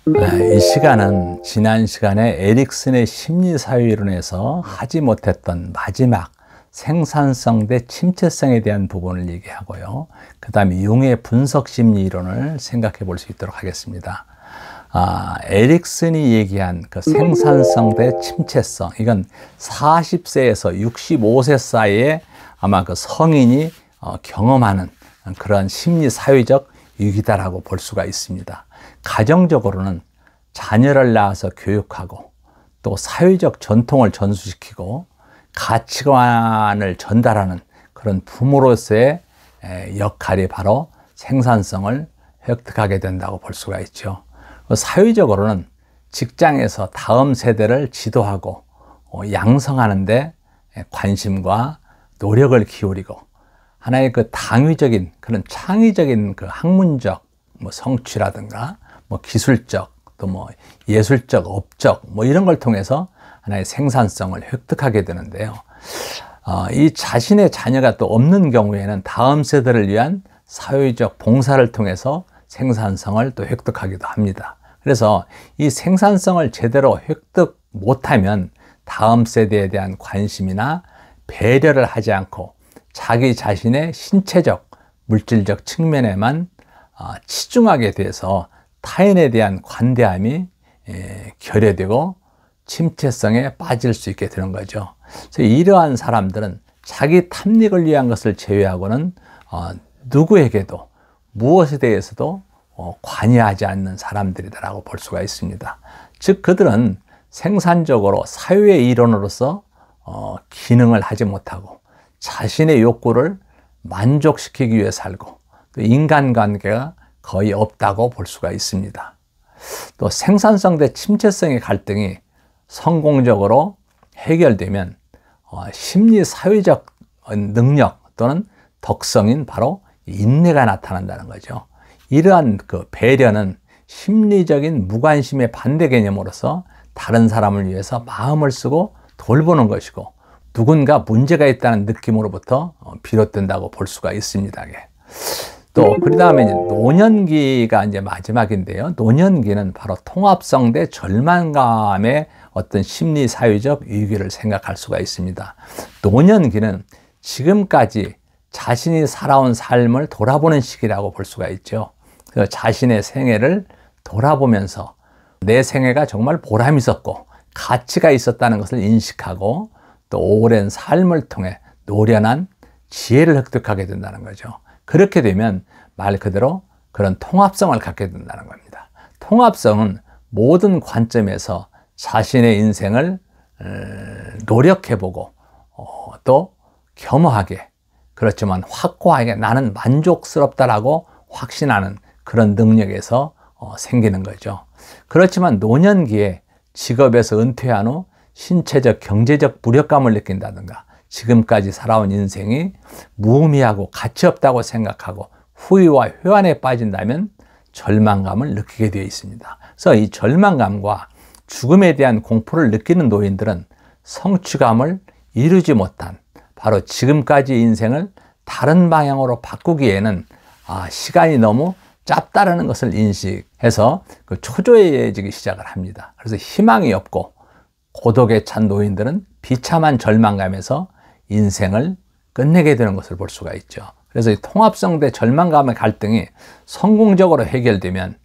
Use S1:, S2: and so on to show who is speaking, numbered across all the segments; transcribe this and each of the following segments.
S1: 이 시간은 지난 시간에 에릭슨의 심리사회이론에서 하지 못했던 마지막 생산성 대 침체성에 대한 부분을 얘기하고요. 그 다음에 융의 분석심리이론을 생각해 볼 수 있도록 하겠습니다. 에릭슨이 얘기한 그 생산성 대 침체성, 이건 40세에서 65세 사이에 아마 그 성인이 경험하는 그런 심리사회적 위기다라고 볼 수가 있습니다. 가정적으로는 자녀를 낳아서 교육하고 또 사회적 전통을 전수시키고 가치관을 전달하는 그런 부모로서의 역할이 바로 생산성을 획득하게 된다고 볼 수가 있죠. 사회적으로는 직장에서 다음 세대를 지도하고 양성하는 데 관심과 노력을 기울이고 하나의 그 당위적인 그런 창의적인 그 학문적 성취라든가 기술적 또 예술적 업적 이런 걸 통해서 하나의 생산성을 획득하게 되는데요. 이 자신의 자녀가 또 없는 경우에는 다음 세대를 위한 사회적 봉사를 통해서 생산성을 또 획득하기도 합니다. 그래서 이 생산성을 제대로 획득 못하면 다음 세대에 대한 관심이나 배려를 하지 않고 자기 자신의 신체적, 물질적 측면에만 치중하게 돼서 타인에 대한 관대함이 결여되고 침체성에 빠질 수 있게 되는 거죠. 그래서 이러한 사람들은 자기 탐닉을 위한 것을 제외하고는 누구에게도 무엇에 대해서도 관여하지 않는 사람들이라고 볼 수가 있습니다. 즉 그들은 생산적으로 사회의 일원으로서 기능을 하지 못하고 자신의 욕구를 만족시키기 위해 살고 또 인간관계가 거의 없다고 볼 수가 있습니다. 또 생산성 대 침체성의 갈등이 성공적으로 해결되면 심리사회적 능력 또는 덕성인 바로 인내가 나타난다는 거죠. 이러한 그 배려는 심리적인 무관심의 반대 개념으로서 다른 사람을 위해서 마음을 쓰고 돌보는 것이고 누군가 문제가 있다는 느낌으로부터 비롯된다고 볼 수가 있습니다. 또 그 다음에 노년기가 이제 마지막인데요. 노년기는 바로 통합성 대 절망감의 어떤 심리 사회적 위기를 생각할 수가 있습니다. 노년기는 지금까지 자신이 살아온 삶을 돌아보는 시기라고 볼 수가 있죠. 그래서 자신의 생애를 돌아보면서 내 생애가 정말 보람 있었고 가치가 있었다는 것을 인식하고 또 오랜 삶을 통해 노련한 지혜를 획득하게 된다는 거죠. 그렇게 되면 말 그대로 그런 통합성을 갖게 된다는 겁니다. 통합성은 모든 관점에서 자신의 인생을 노력해보고 또 겸허하게 그렇지만 확고하게 나는 만족스럽다라고 확신하는 그런 능력에서 생기는 거죠. 그렇지만 노년기에 직업에서 은퇴한 후 신체적 경제적 무력감을 느낀다든가 지금까지 살아온 인생이 무의미하고 가치 없다고 생각하고 후회와 회한에 빠진다면 절망감을 느끼게 되어 있습니다. 그래서 이 절망감과 죽음에 대한 공포를 느끼는 노인들은 성취감을 이루지 못한 바로 지금까지 인생을 다른 방향으로 바꾸기에는 시간이 너무 짧다라는 것을 인식해서 그 초조해지기 시작을 합니다. 그래서 희망이 없고 고독에 찬 노인들은 비참한 절망감에서 인생을 끝내게 되는 것을 볼 수가 있죠. 그래서 이 통합성 대 절망감의 갈등이 성공적으로 해결되면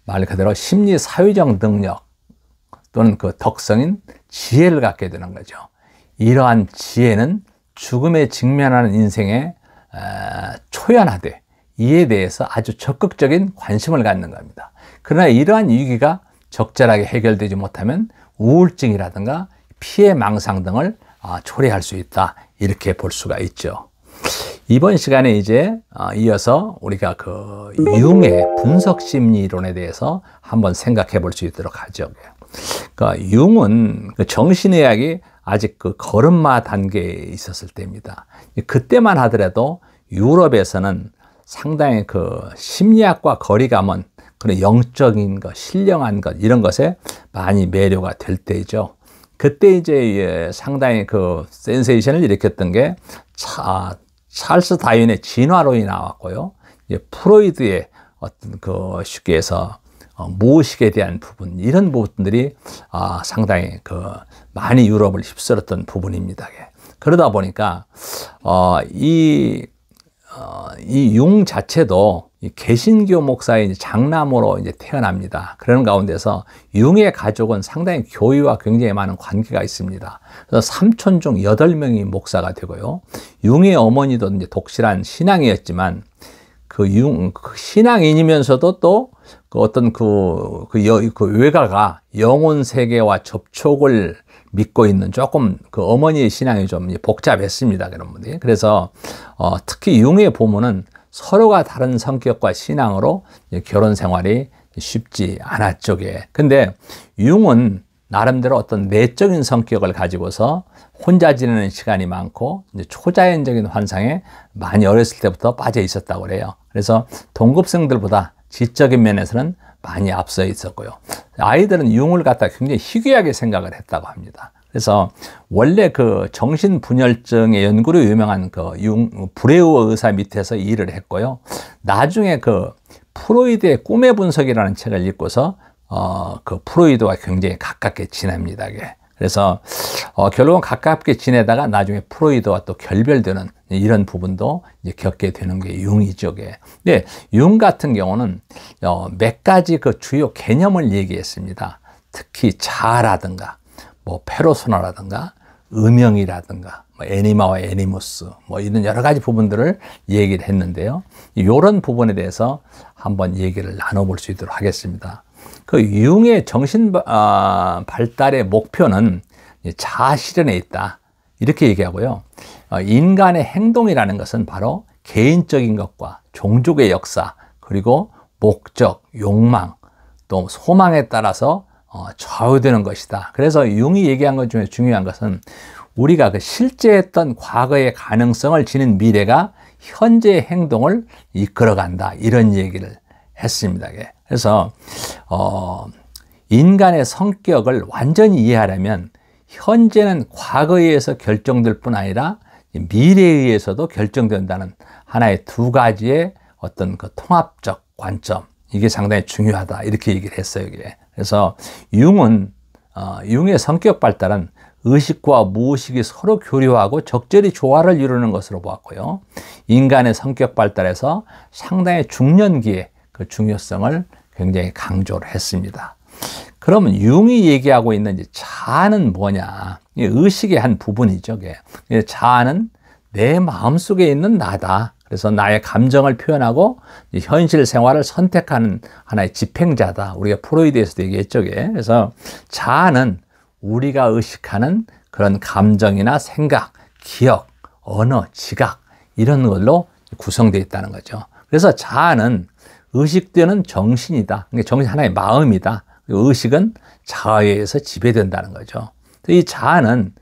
S1: 말 그대로 심리 사회적 능력 또는 그 덕성인 지혜를 갖게 되는 거죠. 이러한 지혜는 죽음에 직면하는 인생에 초연하되 이에 대해서 아주 적극적인 관심을 갖는 겁니다. 그러나 이러한 위기가 적절하게 해결되지 못하면 우울증이라든가 피해 망상 등을 초래할 수 있다, 이렇게 볼 수가 있죠. 이번 시간에 이제 이어서 우리가 그 융의 분석 심리론에 대해서 한번 생각해 볼 수 있도록 하죠. 그러니까 융은 그 정신의학이 아직 그 걸음마 단계에 있었을 때입니다. 그때만 하더라도 유럽에서는 상당히 그 심리학과 거리가 먼 그런 영적인 것, 신령한 것 이런 것에 많이 매료가 될 때이죠. 그때 이제 상당히 그 센세이션을 일으켰던 게 찰스 다윈의 진화론이 나왔고요. 프로이드의 어떤 그 쉽게 해서 무의식에 대한 부분, 이런 부분들이 상당히 많이 유럽을 휩쓸었던 부분입니다. 그러다 보니까 이 융 자체도 개신교 목사의 장남으로 이제 태어납니다. 그런 가운데서 융의 가족은 상당히 교회와 굉장히 많은 관계가 있습니다. 그래서 삼촌 중 8명이 목사가 되고요. 융의 어머니도 이제 독실한 신앙이었지만 그 신앙인이면서도 또 어떤 그 외가가 영혼 세계와 접촉을 믿고 있는 조금 그 어머니의 신앙이 좀 복잡했습니다. 그런 분들이. 그래서 특히 융의 부모는 서로가 다른 성격과 신앙으로 결혼 생활이 쉽지 않았죠. 근데 융은 나름대로 어떤 내적인 성격을 가지고서 혼자 지내는 시간이 많고 이제 초자연적인 환상에 많이 어렸을 때부터 빠져 있었다고 그래요. 그래서 동급생들보다 지적인 면에서는 많이 앞서 있었고요. 아이들은 융을 갖다 굉장히 희귀하게 생각을 했다고 합니다. 그래서 원래 그 정신분열증의 연구로 유명한 브레우어 의사 밑에서 일을 했고요. 나중에 프로이드의 꿈의 분석이라는 책을 읽고서 그 프로이드와 굉장히 가깝게 지냅니다. 그래서 결국은 가깝게 지내다가 나중에 프로이드와 또 결별되는 이런 부분도 이제 겪게 되는 게 융이죠. 근데 융 같은 경우는 몇 가지 그 주요 개념을 얘기했습니다. 특히 자아라든가 페르소나라든가 음영이라든가 애니마와 애니무스 이런 여러 가지 부분들을 얘기를 했는데요. 이런 부분에 대해서 한번 얘기를 나눠볼 수 있도록 하겠습니다. 그 융의 정신 발달의 목표는 자아 실현에 있다, 이렇게 얘기하고요. 인간의 행동이라는 것은 바로 개인적인 것과 종족의 역사, 그리고 목적, 욕망, 또 소망에 따라서 좌우되는 것이다. 그래서 융이 얘기한 것 중에 중요한 것은 우리가 실제 했던 과거의 가능성을 지닌 미래가 현재의 행동을 이끌어간다, 이런 얘기를 했습니다. 그래서 인간의 성격을 완전히 이해하려면 현재는 과거에 의해서 결정될 뿐 아니라 미래에 의해서도 결정된다는 하나의 두 가지의 어떤 통합적 관점, 이게 상당히 중요하다, 이렇게 얘기를 했어요. 그래서 융의 성격 발달은 의식과 무의식이 서로 교류하고 적절히 조화를 이루는 것으로 보았고요. 인간의 성격 발달에서 상당히 중년기에 그 중요성을 굉장히 강조를 했습니다. 그러면 융이 얘기하고 있는 자아는 뭐냐? 의식의 한 부분이죠. 자아는 내 마음속에 있는 나다. 그래서 나의 감정을 표현하고 현실 생활을 선택하는 하나의 집행자다. 우리가 프로이드에서도 얘기했죠. 그래서 자아는 우리가 의식하는 그런 감정이나 생각, 기억, 언어, 지각, 이런 걸로 구성되어 있다는 거죠. 그래서 자아는 의식되는 정신이다. 정신 하나의 마음이다. 의식은 자아에 의해서 지배된다는 거죠. 이 자아는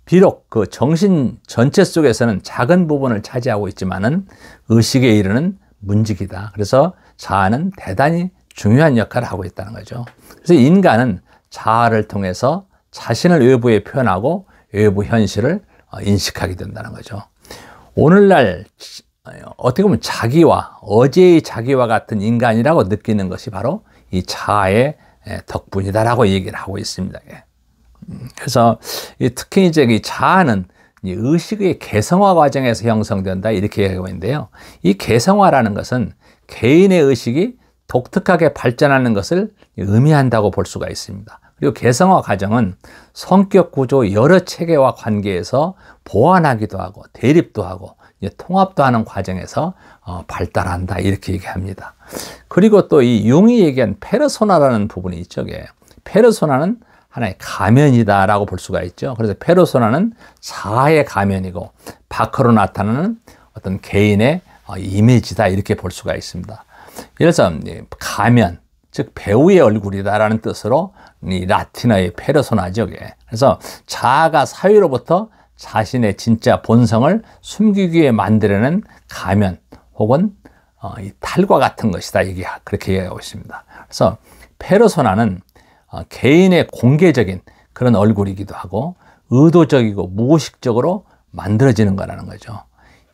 S1: 비록 그 정신 전체 속에서는 작은 부분을 차지하고 있지만은 의식에 이르는 문직이다. 그래서 자아는 대단히 중요한 역할을 하고 있다는 거죠. 그래서 인간은 자아를 통해서 자신을 외부에 표현하고 외부 현실을 인식하게 된다는 거죠. 오늘날 어떻게 보면 자기와 어제의 자기와 같은 인간이라고 느끼는 것이 바로 이 자아의 덕분이다라고 얘기를 하고 있습니다. 그래서 특히 이제 이 자아는 이 의식의 개성화 과정에서 형성된다, 이렇게 얘기하고 있는데요. 이 개성화라는 것은 개인의 의식이 독특하게 발전하는 것을 의미한다고 볼 수가 있습니다. 그리고 개성화 과정은 성격 구조 여러 체계와 관계에서 보완하기도 하고 대립도 하고 통합도 하는 과정에서 발달한다, 이렇게 얘기합니다. 그리고 또 이 융이 얘기한 페르소나라는 부분이 있죠. 페르소나는 하나의 가면이다라고 볼 수가 있죠. 그래서 페르소나는 자아의 가면이고 밖으로 나타나는 어떤 개인의 이미지다, 이렇게 볼 수가 있습니다. 예를 들어서 가면, 즉 배우의 얼굴이다라는 뜻으로 이 라틴어의 페르소나죠. 그래서 자아가 사회로부터 자신의 진짜 본성을 숨기기 위해 만들어낸 가면 혹은 이 탈과 같은 것이다, 이게 그렇게 얘기하고 있습니다. 그래서 페르소나는 개인의 공개적인 그런 얼굴이기도 하고 의도적이고 무의식적으로 만들어지는 거라는 거죠.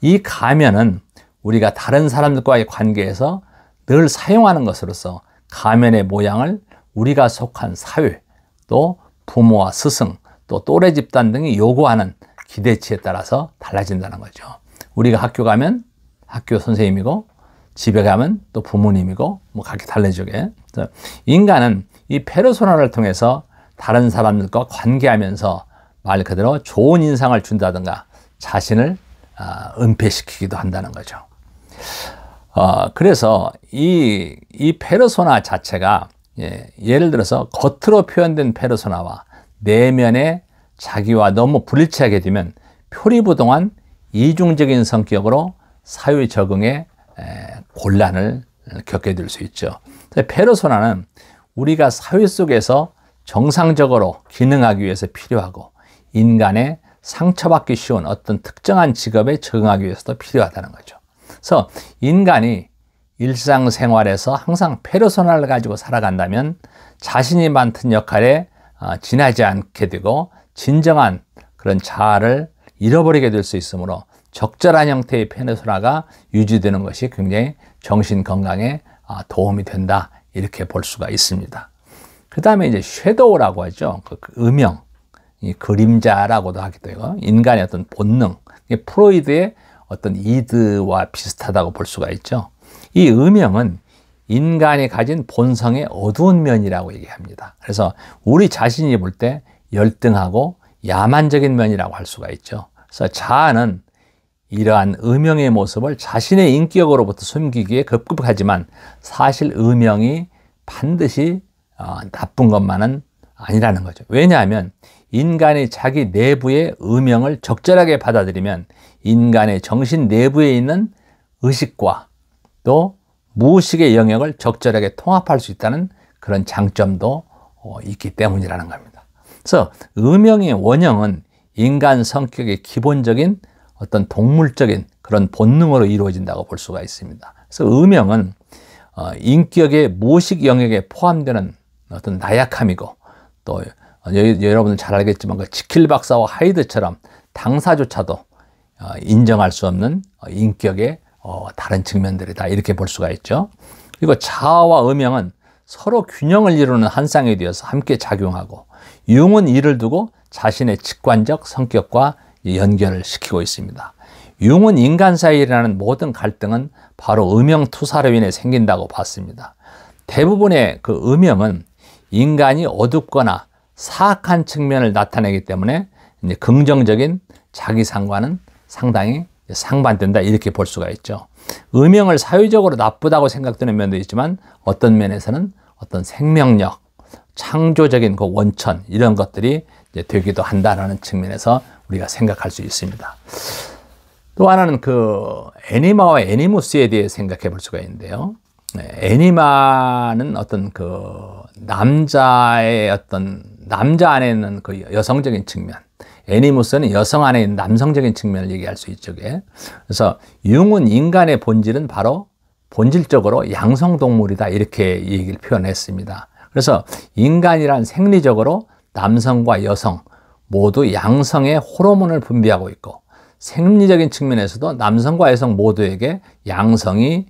S1: 이 가면은 우리가 다른 사람들과의 관계에서 늘 사용하는 것으로서 가면의 모양을 우리가 속한 사회, 또 부모와 스승, 또 또래 집단 등이 요구하는 기대치에 따라서 달라진다는 거죠. 우리가 학교 가면 학교 선생님이고, 집에 가면 또 부모님이고, 뭐 각기 달라지죠. 인간은 이 페르소나를 통해서 다른 사람들과 관계하면서 말 그대로 좋은 인상을 준다든가 자신을 은폐시키기도 한다는 거죠. 그래서 이 페르소나 자체가 예를 들어서 겉으로 표현된 페르소나와 내면의 자기와 너무 불일치하게 되면 표리부동한 이중적인 성격으로 사회 적응에 곤란을 겪게 될 수 있죠. 페르소나는 우리가 사회 속에서 정상적으로 기능하기 위해서 필요하고 인간의 상처받기 쉬운 어떤 특정한 직업에 적응하기 위해서도 필요하다는 거죠. 그래서 인간이 일상생활에서 항상 페르소나를 가지고 살아간다면 자신이 맡은 역할에 지나지 않게 되고 진정한 그런 자아를 잃어버리게 될 수 있으므로 적절한 형태의 페르소나가 유지되는 것이 굉장히 정신 건강에 도움이 된다, 이렇게 볼 수가 있습니다. 그 다음에 이제 섀도우라고 하죠. 그 음영, 이 그림자라고도 하기도 하고, 인간의 어떤 본능, 프로이드의 어떤 이드와 비슷하다고 볼 수가 있죠. 이 음영은 인간이 가진 본성의 어두운 면이라고 얘기합니다. 그래서 우리 자신이 볼 때 열등하고 야만적인 면이라고 할 수가 있죠. 그래서 자아는 이러한 음영의 모습을 자신의 인격으로부터 숨기기에 급급하지만 사실 음영이 반드시 나쁜 것만은 아니라는 거죠. 왜냐하면 인간이 자기 내부의 음영을 적절하게 받아들이면 인간의 정신 내부에 있는 의식과 또 무의식의 영역을 적절하게 통합할 수 있다는 그런 장점도 있기 때문이라는 겁니다. 그래서 음영의 원형은 인간 성격의 기본적인 어떤 동물적인 그런 본능으로 이루어진다고 볼 수가 있습니다. 그래서 음영은 인격의 무의식 영역에 포함되는 어떤 나약함이고, 또 여러분들 잘 알겠지만 그 지킬 박사와 하이드처럼 당사조차도 인정할 수 없는 인격의 다른 측면들이다, 이렇게 볼 수가 있죠. 그리고 자아와 음영은 서로 균형을 이루는 한 쌍이 되어서 함께 작용하고, 융은 이를 두고 자신의 직관적 성격과 연결을 시키고 있습니다. 융은 인간 사이에 일어나는 모든 갈등은 바로 음영 투사로 인해 생긴다고 봤습니다. 대부분의 그 음영은 인간이 어둡거나 사악한 측면을 나타내기 때문에 이제 긍정적인 자기상과는 상당히 상반된다, 이렇게 볼 수가 있죠. 음영을 사회적으로 나쁘다고 생각되는 면도 있지만 어떤 면에서는 어떤 생명력, 창조적인 그 원천, 이런 것들이 이제 되기도 한다라는 측면에서 우리가 생각할 수 있습니다. 또 하나는 그 애니마와 애니무스에 대해 생각해 볼 수가 있는데요. 애니마는 어떤 그 남자의 어떤 남자 안에 있는 그 여성적인 측면, 애니무스는 여성 안에 있는 남성적인 측면을 얘기할 수 있죠. 그래서 융은 인간의 본질은 바로 본질적으로 양성동물이다, 이렇게 얘기를 표현했습니다. 그래서 인간이란 생리적으로 남성과 여성 모두 양성의 호르몬을 분비하고 있고, 생리적인 측면에서도 남성과 여성 모두에게 양성이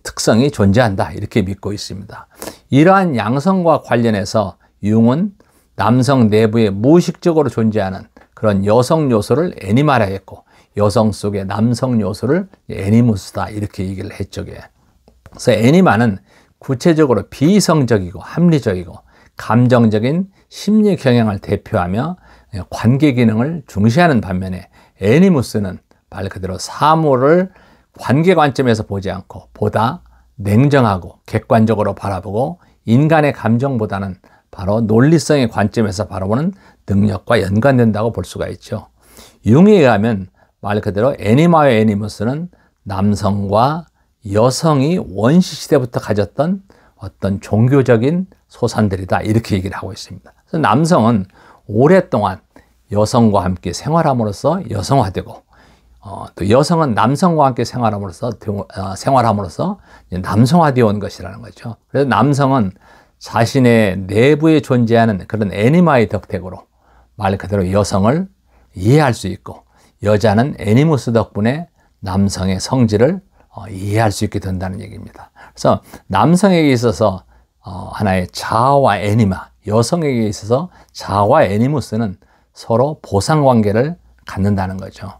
S1: 특성이 존재한다, 이렇게 믿고 있습니다. 이러한 양성과 관련해서 융은 남성 내부에 무의식적으로 존재하는 그런 여성 요소를 애니마라 했고, 여성 속의 남성 요소를 애니무스다, 이렇게 얘기를 했죠. 그래서 애니마는 구체적으로 비이성적이고 합리적이고 감정적인 심리 경향을 대표하며 관계 기능을 중시하는 반면에, 애니무스는 말 그대로 사물을 관계 관점에서 보지 않고 보다 냉정하고 객관적으로 바라보고 인간의 감정보다는 바로 논리성의 관점에서 바라보는 능력과 연관된다고 볼 수가 있죠. 융에 의하면 말 그대로 애니마와 애니무스는 남성과 여성이 원시 시대부터 가졌던 어떤 종교적인 소산들이다, 이렇게 얘기를 하고 있습니다. 그래서 남성은 오랫동안 여성과 함께 생활함으로써 여성화되고, 또 여성은 남성과 함께 생활함으로써 남성화되어 온 것이라는 거죠. 그래서 남성은 자신의 내부에 존재하는 그런 애니마의 덕택으로 말 그대로 여성을 이해할 수 있고, 여자는 애니무스 덕분에 남성의 성질을 이해할 수 있게 된다는 얘기입니다. 그래서 남성에게 있어서 하나의 자아와 애니마, 여성에게 있어서 자아와 애니무스는 서로 보상관계를 갖는다는 거죠.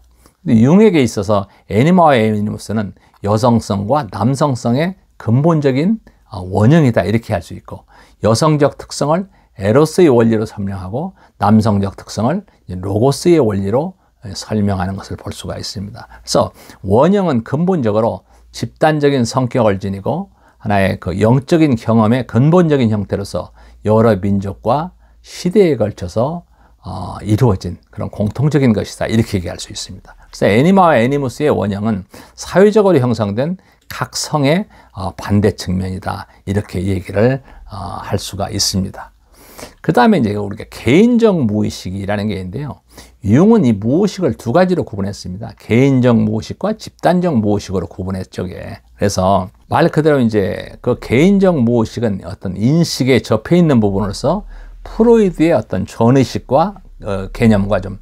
S1: 근데 융에게 있어서 애니마와 애니무스는 여성성과 남성성의 근본적인 원형이다 이렇게 할 수 있고, 여성적 특성을 에로스의 원리로 설명하고 남성적 특성을 로고스의 원리로 설명하는 것을 볼 수가 있습니다. 그래서 원형은 근본적으로 집단적인 성격을 지니고 하나의 그 영적인 경험의 근본적인 형태로서 여러 민족과 시대에 걸쳐서 이루어진 그런 공통적인 것이다 이렇게 얘기할 수 있습니다. 그래서 애니마와 애니무스의 원형은 사회적으로 형성된 각 성의 반대 측면이다 이렇게 얘기를 할 수가 있습니다. 그 다음에 이제 우리가 개인적 무의식이라는 게 있는데요. 융은 이 무의식을 두 가지로 구분했습니다. 개인적 무의식과 집단적 무의식으로 구분했죠. 그래서 말 그대로 이제 그 개인적 무의식은 어떤 인식에 접해 있는 부분으로서 프로이드의 어떤 전의식과 개념과 좀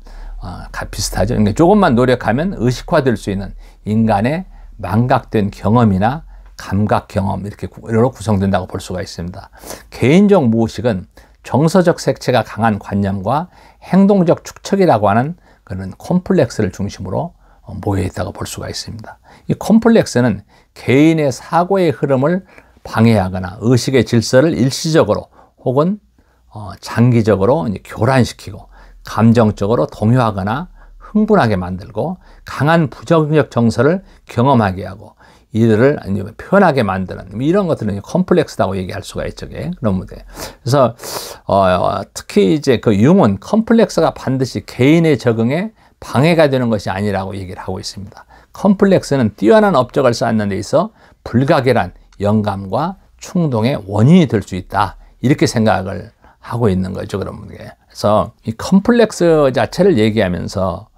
S1: 비슷하죠. 그러니까 조금만 노력하면 의식화될 수 있는 인간의 망각된 경험이나 감각 경험 이렇게로 구성된다고 볼 수가 있습니다. 개인적 무의식은 정서적 색채가 강한 관념과 행동적 축척이라고 하는 그런 콤플렉스를 중심으로 모여 있다고 볼 수가 있습니다. 이 콤플렉스는 개인의 사고의 흐름을 방해하거나 의식의 질서를 일시적으로 혹은 장기적으로 교란시키고 감정적으로 동요하거나 흥분하게 만들고 강한 부정적 정서를 경험하게 하고 이들을 표현하게 만드는 이런 것들은 컴플렉스라고 얘기할 수가 있죠. 그런 문제. 그래서 특히 이제 그 융은 컴플렉스가 반드시 개인의 적응에 방해가 되는 것이 아니라고 얘기를 하고 있습니다. 컴플렉스는 뛰어난 업적을 쌓는 데 있어 불가결한 영감과 충동의 원인이 될 수 있다 이렇게 생각을 하고 있는 거죠. 그런 문제. 그래서 이 컴플렉스 자체를 얘기하면서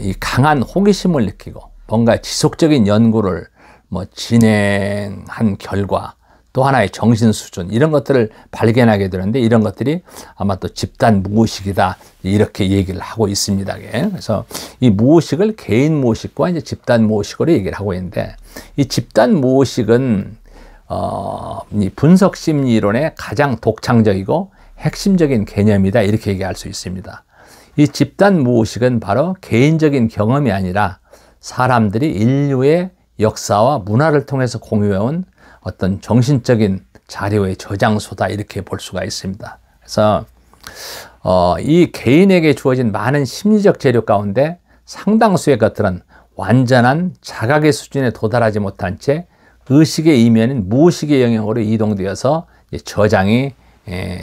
S1: 이 강한 호기심을 느끼고 뭔가 지속적인 연구를 진행한 결과 또 하나의 정신 수준 이런 것들을 발견하게 되는데 이런 것들이 아마 또 집단 무의식이다 이렇게 얘기를 하고 있습니다. 그래서 이 무의식을 개인 무의식과 이제 집단 무의식으로 얘기를 하고 있는데 이 집단 무의식은 이 분석 심리론의 가장 독창적이고 핵심적인 개념이다 이렇게 얘기할 수 있습니다. 이 집단 무의식은 바로 개인적인 경험이 아니라 사람들이 인류의 역사와 문화를 통해서 공유해온 어떤 정신적인 자료의 저장소다 이렇게 볼 수가 있습니다. 그래서 이 개인에게 주어진 많은 심리적 재료 가운데 상당수의 것들은 완전한 자각의 수준에 도달하지 못한 채 의식의 이면인 무의식의 영역으로 이동되어서 저장이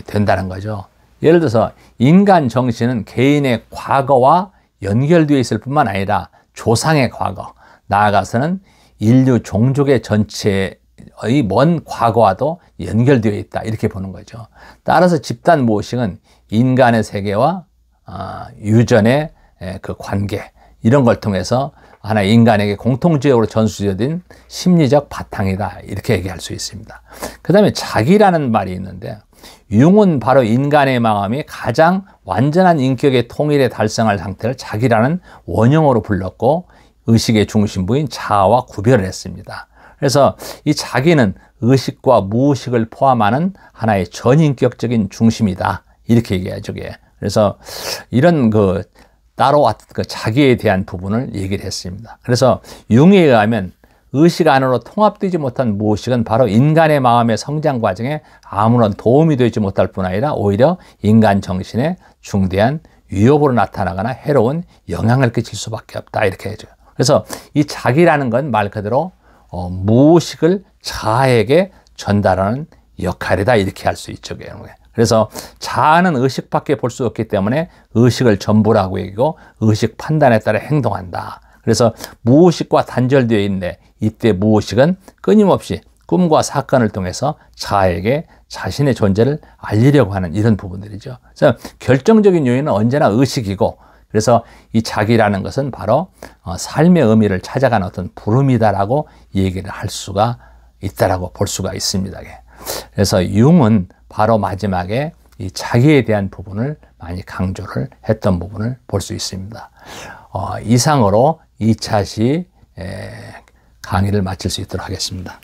S1: 된다는 거죠. 예를 들어서 인간 정신은 개인의 과거와 연결되어 있을 뿐만 아니라 조상의 과거, 나아가서는 인류 종족의 전체의 먼 과거와도 연결되어 있다 이렇게 보는 거죠. 따라서 집단 무의식은 인간의 세계와 유전의 그 관계 이런 걸 통해서 하나의 인간에게 공통적으로 전수되어진 심리적 바탕이다 이렇게 얘기할 수 있습니다. 그 다음에 자기라는 말이 있는데 융은 바로 인간의 마음이 가장 완전한 인격의 통일에 달성할 상태를 자기라는 원형으로 불렀고 의식의 중심부인 자아와 구별을 했습니다. 그래서 이 자기는 의식과 무의식을 포함하는 하나의 전인격적인 중심이다 이렇게 얘기하죠. 그래서 이런 따로 그 자기에 대한 부분을 얘기를 했습니다. 그래서 융에 의하면 의식 안으로 통합되지 못한 무의식은 바로 인간의 마음의 성장 과정에 아무런 도움이 되지 못할 뿐 아니라 오히려 인간 정신에 중대한 위협으로 나타나거나 해로운 영향을 끼칠 수밖에 없다 이렇게 해줘요. 그래서 이 자기라는 건 말 그대로 무의식을 자아에게 전달하는 역할이다 이렇게 할 수 있죠. 그래서 자아는 의식밖에 볼 수 없기 때문에 의식을 전부라고 얘기고 의식 판단에 따라 행동한다. 그래서 무의식과 단절되어 있는데 이때 무의식은 끊임없이 꿈과 사건을 통해서 자아에게 자신의 존재를 알리려고 하는 이런 부분들이죠. 그래서 결정적인 요인은 언제나 의식이고 그래서 이 자기라는 것은 바로 삶의 의미를 찾아가는 어떤 부름이다라고 얘기를 할 수가 있다라고 볼 수가 있습니다. 그래서 융은 바로 마지막에 이 자기에 대한 부분을 많이 강조를 했던 부분을 볼 수 있습니다. 이상으로 2차 시 강의를 마칠 수 있도록 하겠습니다.